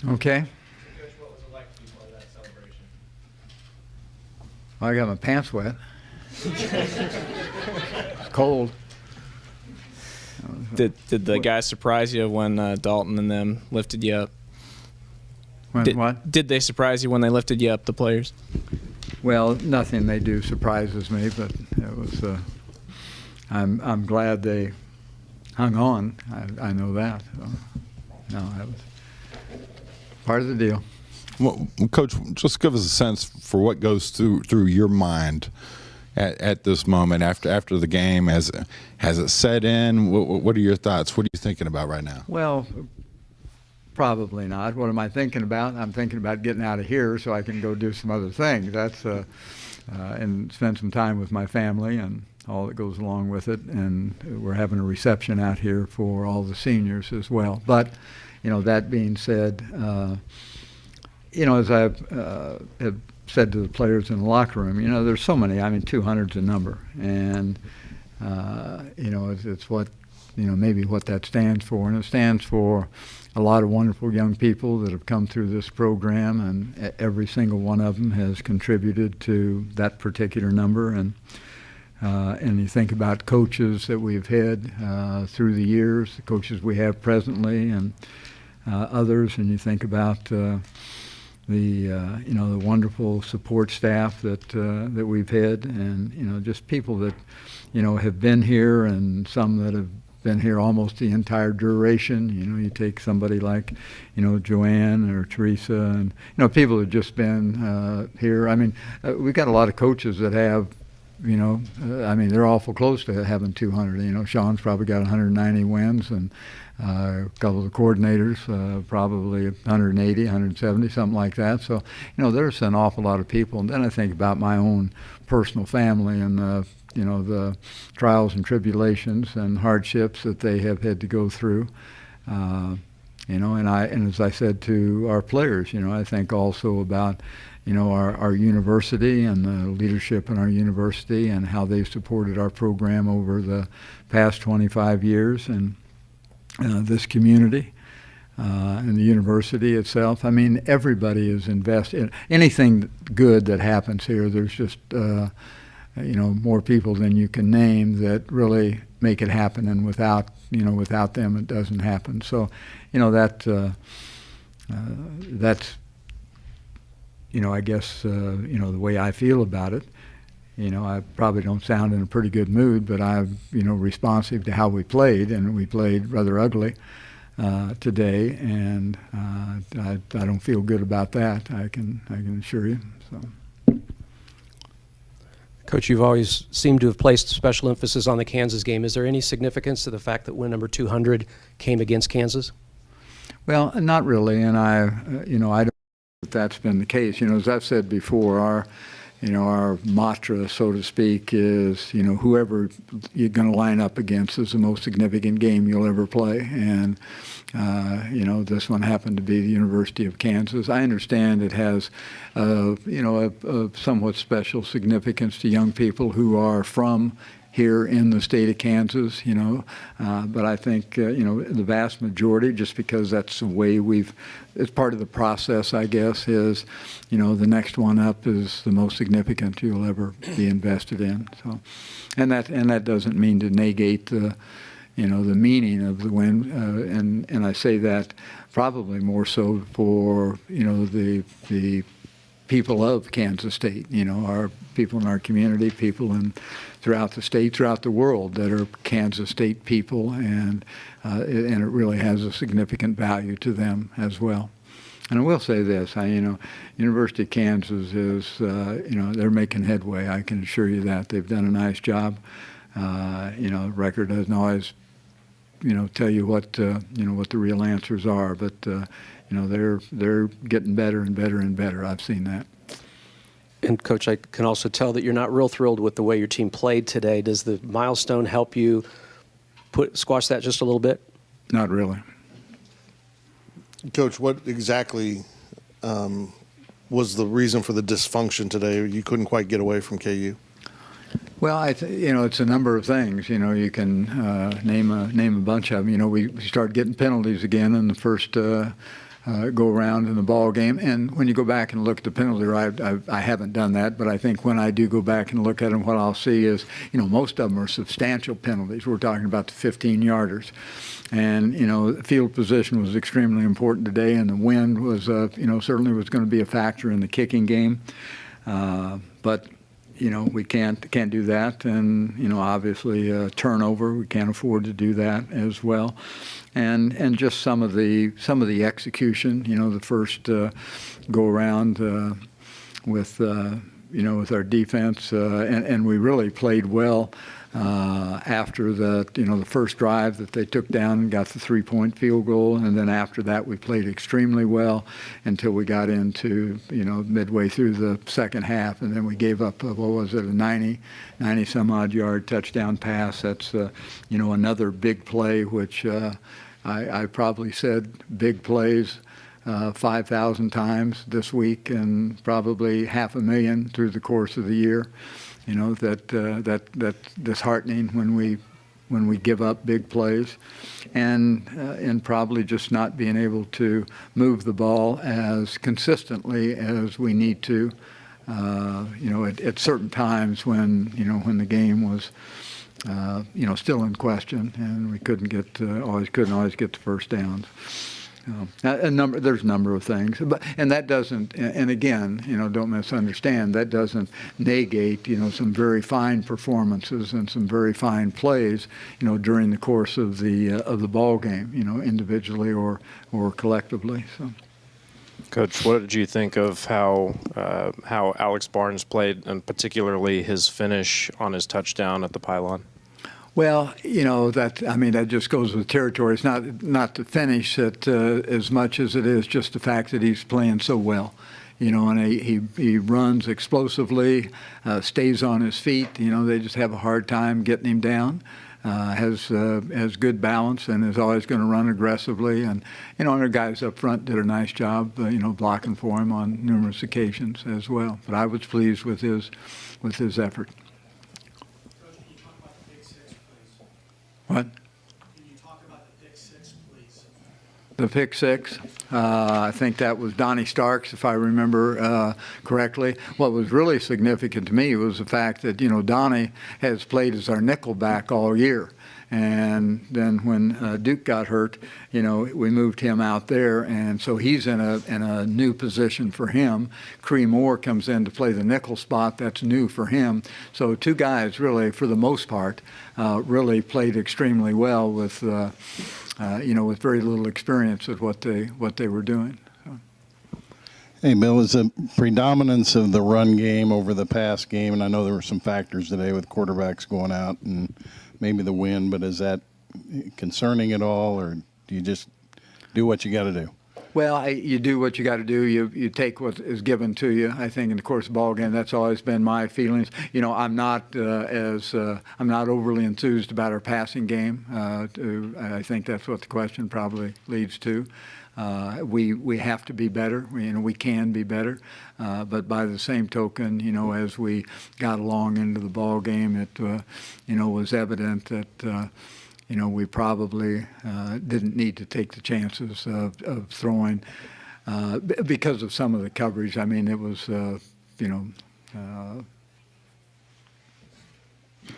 Okay. Coach, what was it like to be part of that celebration? Well, I got my pants wet. It's cold. Did the guys surprise you when Dalton and them lifted you up? What? Did they surprise you when they lifted you up, the players? Well, nothing they do surprises me, but it was. I'm glad they hung on. I know that. So, no, that was part of the deal. Well, Coach, just give us a sense for what goes through your mind at this moment after the game. Has it set in? What are your thoughts? What are you thinking about right now? Well, probably not. What am I thinking about? I'm thinking about getting out of here so I can go do some other things. That's and spend some time with my family and all that goes along with it. And we're having a reception out here for all the seniors as well. But, that being said, as I've have said to the players in the locker room, there's so many. 200's a number, and it's what maybe what that stands for, and it stands for a lot of wonderful young people that have come through this program, and every single one of them has contributed to that particular number. And you think about coaches that we've had through the years, the coaches we have presently, and others, and you think about the wonderful support staff that we've had, and just people that have been here, and some that have been here almost the entire duration. You take somebody like Joanne or Teresa, and people have just been here. We've got a lot of coaches that have they're awful close to having 200. Sean's probably got 190 wins, and a couple of the coordinators probably 180, 170, something like that. So, there's an awful lot of people. And then I think about my own personal family and the trials and tribulations and hardships that they have had to go through. And as I said to our players, I think also about our university and the leadership in our university and how they've supported our program over the past 25 years, and this community and the university itself. Everybody is invested. Anything good that happens here, there's just more people than you can name that really make it happen, and without them it doesn't happen. So that's I guess the way I feel about it. I probably don't sound in a pretty good mood, but I'm responsive to how we played, and we played rather ugly today, and I don't feel good about that. I can assure you. So. Coach, you've always seemed to have placed special emphasis on the Kansas game. Is there any significance to the fact that win number 200 came against Kansas? Well, not really, and I don't know that that's been the case. As I've said before, our mantra, so to speak, is whoever you're going to line up against is the most significant game you'll ever play, and this one happened to be the University of Kansas. I understand it has a somewhat special significance to young people who are from here in the state of Kansas, but I think, the vast majority, just because that's the way it's part of the process, I guess, is, the next one up is the most significant you'll ever be invested in. So, and that doesn't mean to negate the meaning of the win, and I say that probably more so for, the people of Kansas State, our people in our community, people throughout the state, throughout the world that are Kansas State people, and it really has a significant value to them as well. And I will say this, University of Kansas is, they're making headway. I can assure you that. They've done a nice job. Record doesn't always, tell you what the real answers are, but they're getting better and better and better. I've seen that. And Coach, I can also tell that you're not real thrilled with the way your team played today. Does the milestone help you squash that just a little bit? Not really. Coach, what exactly was the reason for the dysfunction today? You couldn't quite get away from KU. Well, it's a number of things. You can name a bunch of them. We started getting penalties again in the first go around in the ball game. And when you go back and look at the penalty, right, I haven't done that, but I think when I do go back and look at them, what I'll see is, most of them are substantial penalties. We're talking about the 15-yarders. And, field position was extremely important today, and the wind was, certainly was going to be a factor in the kicking game. But we can't do that, and obviously turnover, we can't afford to do that as well, and just some of the execution. The first go around with with our defense, and we really played well after the first drive that they took down and got the 3-point field goal, and then after that we played extremely well until we got into midway through the second half, and then we gave up a 90 some odd yard touchdown pass. That's another big play, which I probably said big plays 5,000 times this week, and probably 500,000 through the course of the year. That's disheartening when we give up big plays, and probably just not being able to move the ball as consistently as we need to. At certain times when when the game was still in question, and we couldn't always get the first downs. There's a number of things, and that doesn't. And again, don't misunderstand. That doesn't negate, some very fine performances and some very fine plays, during the course of the ball game, individually or collectively. So. Coach, what did you think of how Alex Barnes played, and particularly his finish on his touchdown at the pylon? Well, that just goes with territory. It's not the finish that as much as it is just the fact that he's playing so well. And he runs explosively, stays on his feet. They just have a hard time getting him down. Has good balance and is always going to run aggressively. And our guys up front did a nice job, blocking for him on numerous occasions as well. But I was pleased with his effort. What? Can you talk about the pick six, please? The pick six, I think that was Donnie Starks, if I remember correctly. What was really significant to me was the fact that, Donnie has played as our nickel back all year. And then when Duke got hurt, we moved him out there, and so he's in a new position for him. Cree Moore comes in to play the nickel spot. That's new for him. So two guys really, for the most part, really played extremely well with with very little experience at what they were doing. So. Hey, Bill, is the predominance of the run game over the pass game, and I know there were some factors today with quarterbacks going out and maybe the wind, but is that concerning at all, or do you just do what you got to do? Well, you do what you got to do. You take what is given to you. I think in the course of the ball game, that's always been my feelings. I'm not I'm not overly enthused about our passing game. I think that's what the question probably leads to. We have to be better. We can be better. But by the same token, as we got along into the ball game, it was evident that. We probably didn't need to take the chances of throwing because of some of the coverage. I mean, it was,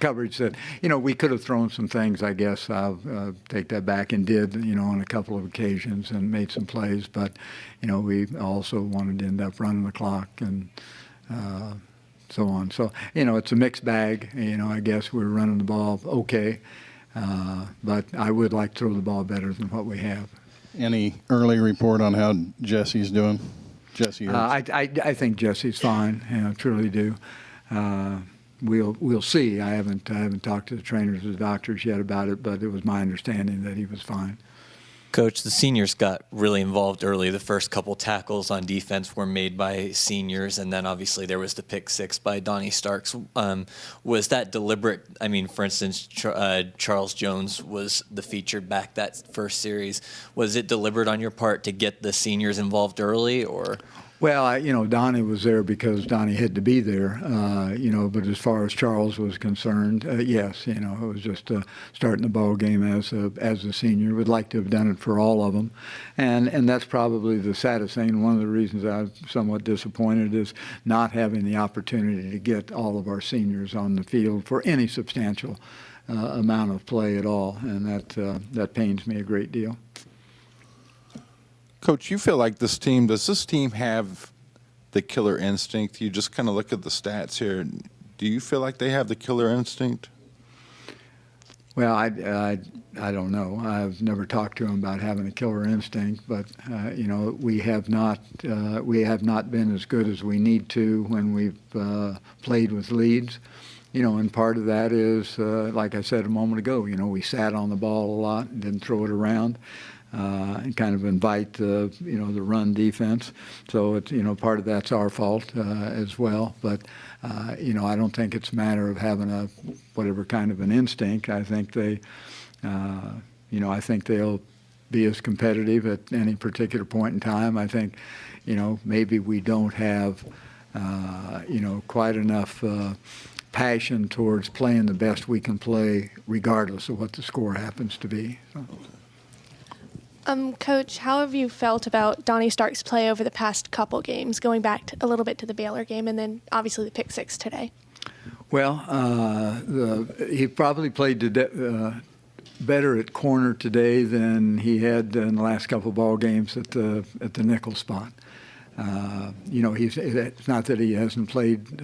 coverage that, we could have thrown some things, I guess. I'll take that back, and did, on a couple of occasions, and made some plays. But, we also wanted to end up running the clock and so on. So, it's a mixed bag. I guess we're running the ball okay. But I would like to throw the ball better than what we have. Any early report on how Jesse's doing? Jesse Ertz? I think Jesse's fine. I truly do. We'll see. I haven't talked to the trainers or the doctors yet about it, but it was my understanding that he was fine. Coach, the seniors got really involved early. The first couple tackles on defense were made by seniors, and then obviously there was the pick six by Donnie Starks. Was that deliberate? I mean, for instance, Charles Jones was the featured back that first series. Was it deliberate on your part to get the seniors involved early, or? Well, Donnie was there because Donnie had to be there, but as far as Charles was concerned, yes, it was just starting the ball game as a senior. Would like to have done it for all of them, and that's probably the saddest thing. One of the reasons I'm somewhat disappointed is not having the opportunity to get all of our seniors on the field for any substantial amount of play at all, and that pains me a great deal. Coach, you feel like does this team have the killer instinct? You just kind of look at the stats here. Do you feel like they have the killer instinct? Well, I don't know. I've never talked to him about having a killer instinct, but we have not been as good as we need to when we've played with leads. And part of that is, like I said a moment ago, we sat on the ball a lot and didn't throw it around. And kind of invite the run defense. So it's part of that's our fault as well. But I don't think it's a matter of having a whatever kind of an instinct. I think they'll be as competitive at any particular point in time. I think maybe we don't have quite enough passion towards playing the best we can play, regardless of what the score happens to be. So. Coach, how have you felt about Donnie Starks' play over the past couple games, going back a little bit to the Baylor game and then obviously the pick six today? Well, he probably played better at corner today than he had in the last couple ball games at the nickel spot. It's not that he hasn't played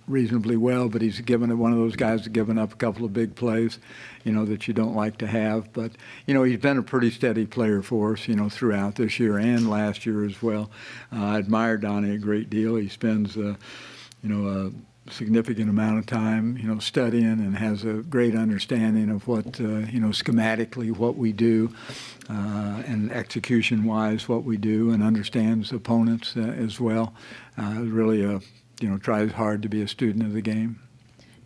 reasonably well, but he's one of those guys that's given up a couple of big plays, that you don't like to have. But, he's been a pretty steady player for us, throughout this year and last year as well. I admire Donnie a great deal. He spends, a significant amount of time, studying and has a great understanding of what, schematically what we do and execution-wise what we do, and understands opponents as well. Really, tries hard to be a student of the game.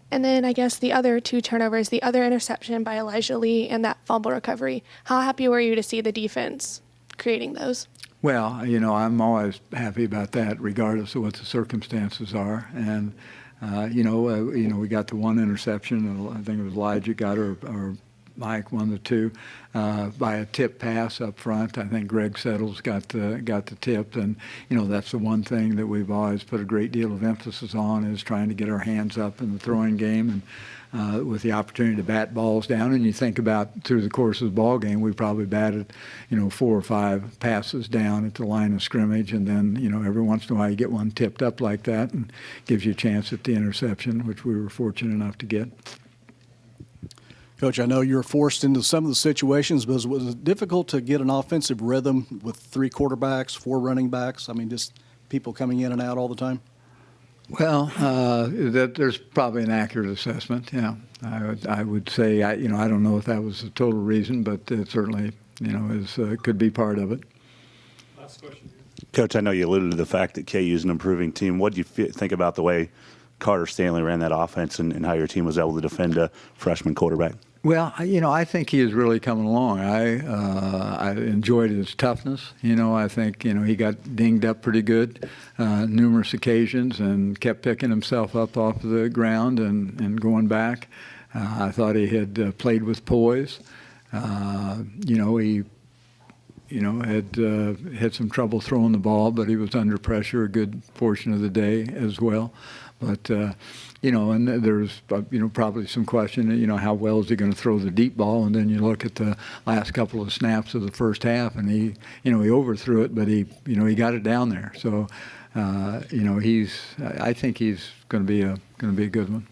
And then I guess the other two turnovers, the other interception by Elijah Lee and that fumble recovery, how happy were you to see the defense creating those? Well, I'm always happy about that, regardless of what the circumstances are. And we got the one interception. I think it was Elijah got or Mike won the two by a tip pass up front. I think Greg Settles got the tip, and that's the one thing that we've always put a great deal of emphasis on, is trying to get our hands up in the throwing game, and with the opportunity to bat balls down. And you think about through the course of the ball game, we probably batted 4 or 5 passes down at the line of scrimmage, and then every once in a while you get one tipped up like that and gives you a chance at the interception, which we were fortunate enough to get. Coach, I know you were forced into some of the situations, but was it difficult to get an offensive rhythm with 3 quarterbacks, 4 running backs? I mean, just people coming in and out all the time? Well, there's probably an accurate assessment. Yeah, I would say I don't know if that was the total reason, but it certainly could be part of it. Last question. Coach, I know you alluded to the fact that KU is an improving team. What do you think about the way Carter Stanley ran that offense and how your team was able to defend a freshman quarterback? Well, I think he is really coming along. I enjoyed his toughness. I think, he got dinged up pretty good numerous occasions and kept picking himself up off the ground and going back. I thought he had played with poise. He had some trouble throwing the ball, but he was under pressure a good portion of the day as well. But, and there's, probably some question, how well is he going to throw the deep ball? And then you look at the last couple of snaps of the first half, and he overthrew it, but he got it down there. So, I think he's going to be a good one.